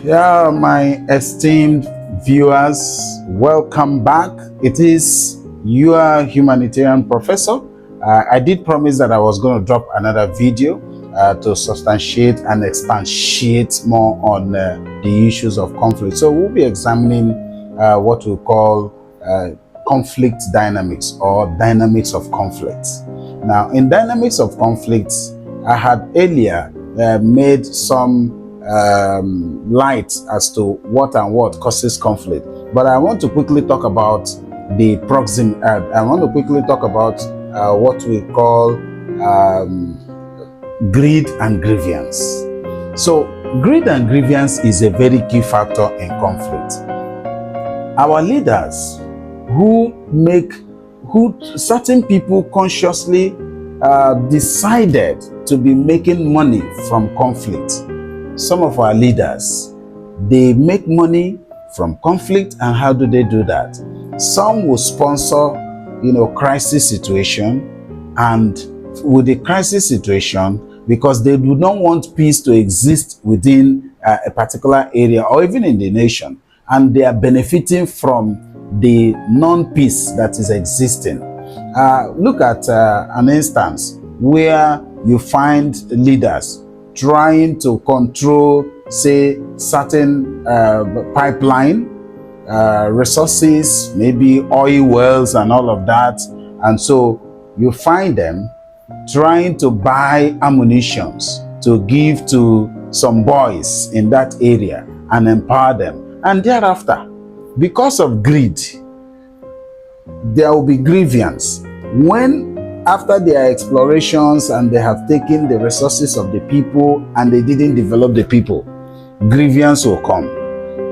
Yeah, my esteemed viewers, welcome back. It is your humanitarian professor. I did promise that I was going to drop another video to substantiate and expatiate more on the issues of conflict. So we'll be examining what we call conflict dynamics or dynamics of conflict. Now, in dynamics of conflict, I had earlier made some light as to what causes conflict, but I want to quickly talk about the proximity. I want to quickly talk about what we call greed and grievance. So greed and grievance is a very key factor in conflict. Our leaders certain people consciously decided to be making money from conflict. Some of our leaders, they make money from conflict, and how do they do that? Some will sponsor, crisis situation, and with the crisis situation, because they do not want peace to exist within a particular area or even in the nation, and they are benefiting from the non-peace that is existing. Look at an instance where you find leaders trying to control, say, certain pipeline resources, maybe oil wells and all of that. And so you find them trying to buy ammunitions to give to some boys in that area and empower them. And thereafter, because of greed, there will be grievance. When after their explorations and they have taken the resources of the people and they didn't develop the people, grievance will come.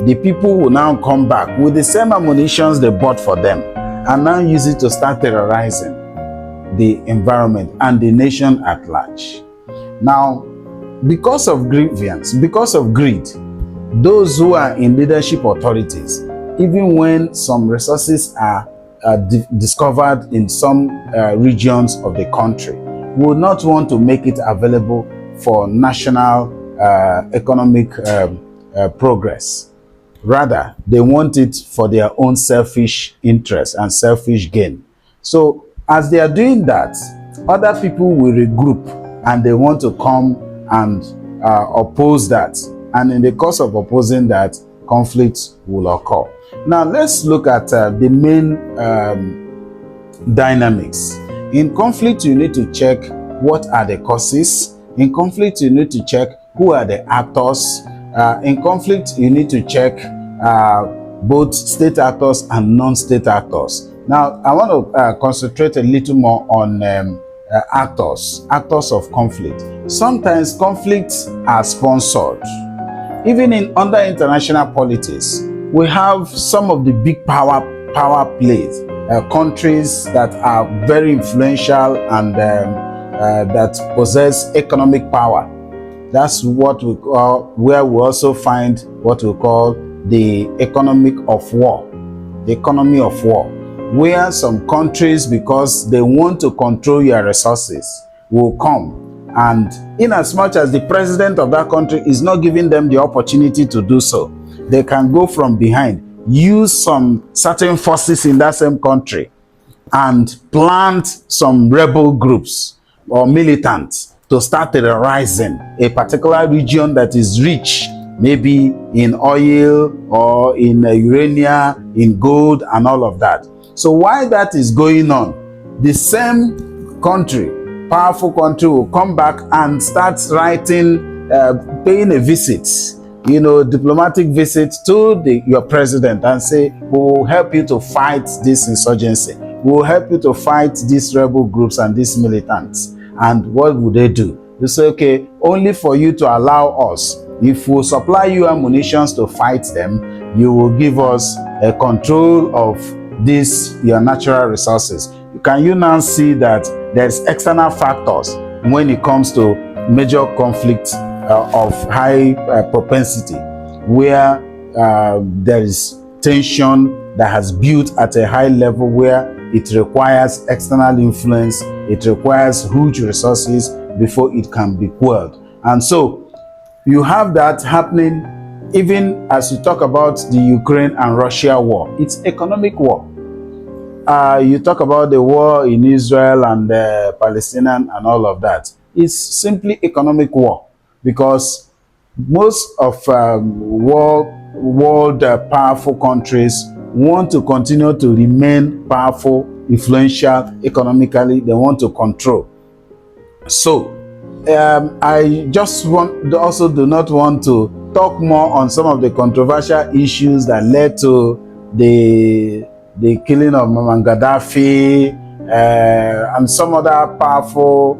The people will now come back with the same ammunitions they bought for them and now use it to start terrorizing the environment and the nation at large. Now, because of grievance, because of greed, those who are in leadership authorities, even when some resources are discovered in some regions of the country, would not want to make it available for national economic progress. Rather, they want it for their own selfish interest and selfish gain. So as they are doing that, other people will regroup and they want to come and oppose that. And in the course of opposing that, conflicts will occur. Now, let's look at the main dynamics. In conflict, you need to check what are the causes. In conflict, you need to check who are the actors. In conflict, you need to check both state actors and non-state actors. Now, I want to concentrate a little more on actors of conflict. Sometimes conflicts are sponsored. Even under international politics, we have some of the big power plays, countries that are very influential and that possess economic power. That's what we call, where we also find what we call the economic of war, the economy of war, where some countries, because they want to control your resources, will come. And in as much as the president of that country is not giving them the opportunity to do so, they can go from behind, use some certain forces in that same country and plant some rebel groups or militants to start terrorizing a particular region that is rich, maybe in oil or in uranium, in gold and all of that. So while that is going on, the same country, powerful country, will come back and start writing, paying a visit, diplomatic visit to your president and say, we will help you to fight this insurgency. We will help you to fight these rebel groups and these militants. And what would they do? They say, okay, only for you to allow us, if we supply you ammunition to fight them, you will give us a control of your natural resources. Can you now see that there's external factors when it comes to major conflicts of high propensity, where there is tension that has built at a high level, where it requires external influence, it requires huge resources before it can be quelled. And so you have that happening even as you talk about the Ukraine and Russia war, it's economic war. You talk about the war in Israel and the Palestinian and all of that. It's simply economic war, because most of world powerful countries want to continue to remain powerful, influential economically. They want to control. So I just also do not want to talk more on some of the controversial issues that led to the killing of Muammar Gaddafi and some other powerful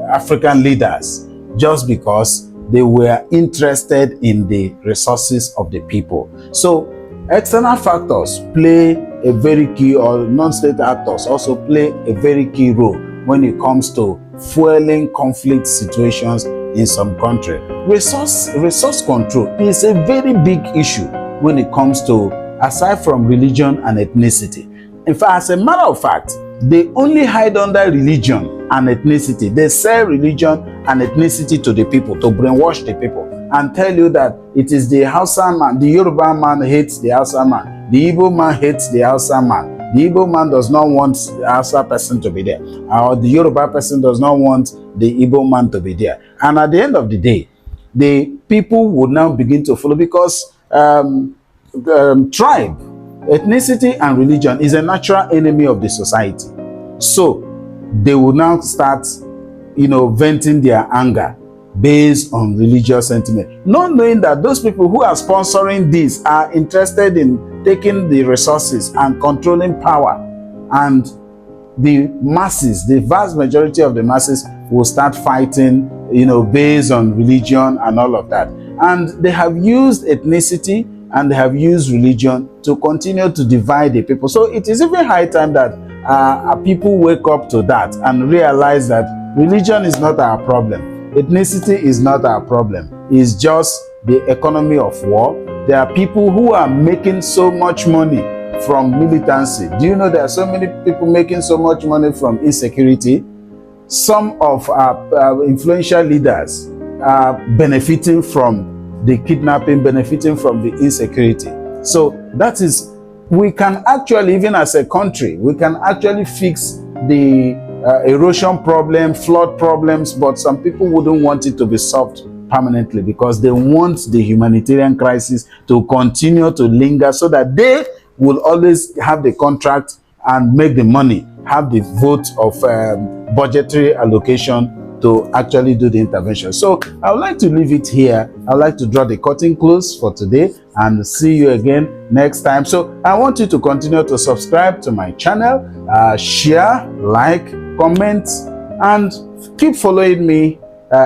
African leaders, just because they were interested in the resources of the people. So external factors play a very key, or non-state actors also play a very key role when it comes to fueling conflict situations in some country. Resource control is a very big issue when it comes to, aside from religion and ethnicity. In fact, as a matter of fact, they only hide under religion and ethnicity. They sell religion and ethnicity to the people, to brainwash the people, and tell you that it is the Hausa man, the Yoruba man hates the Hausa man, the Igbo man hates the Hausa man, the Igbo man does not want the Hausa person to be there, or the Yoruba person does not want the Igbo man to be there. And at the end of the day, the people would now begin to follow, because tribe, ethnicity and religion is a natural enemy of the society. So they will now start, venting their anger based on religious sentiment, not knowing that those people who are sponsoring this are interested in taking the resources and controlling power, and the masses, the vast majority of the masses, will start fighting, based on religion and all of that. And they have used ethnicity and they have used religion to continue to divide the people. So it is even high time that people wake up to that and realize that religion is not our problem. Ethnicity is not our problem. It's just the economy of war. There are people who are making so much money from militancy. Do you know there are so many people making so much money from insecurity? Some of our influential leaders are benefiting from the kidnapping, benefiting from the insecurity. So that is, we can actually, even as a country, we can actually fix the erosion problem, flood problems, but some people wouldn't want it to be solved permanently, because they want the humanitarian crisis to continue to linger, so that they will always have the contract and make the money, have the vote of budgetary allocation to actually do the intervention. So I would like to leave it here. I would like to draw the curtain close for today, and see you again next time. So I want you to continue to subscribe to my channel, share, like, comment, and keep following me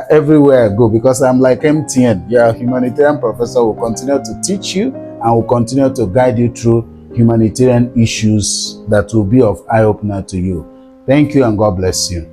everywhere I go, because I'm like MTN, your humanitarian professor, will continue to teach you and will continue to guide you through humanitarian issues that will be of eye-opener to you. Thank you, and God bless you.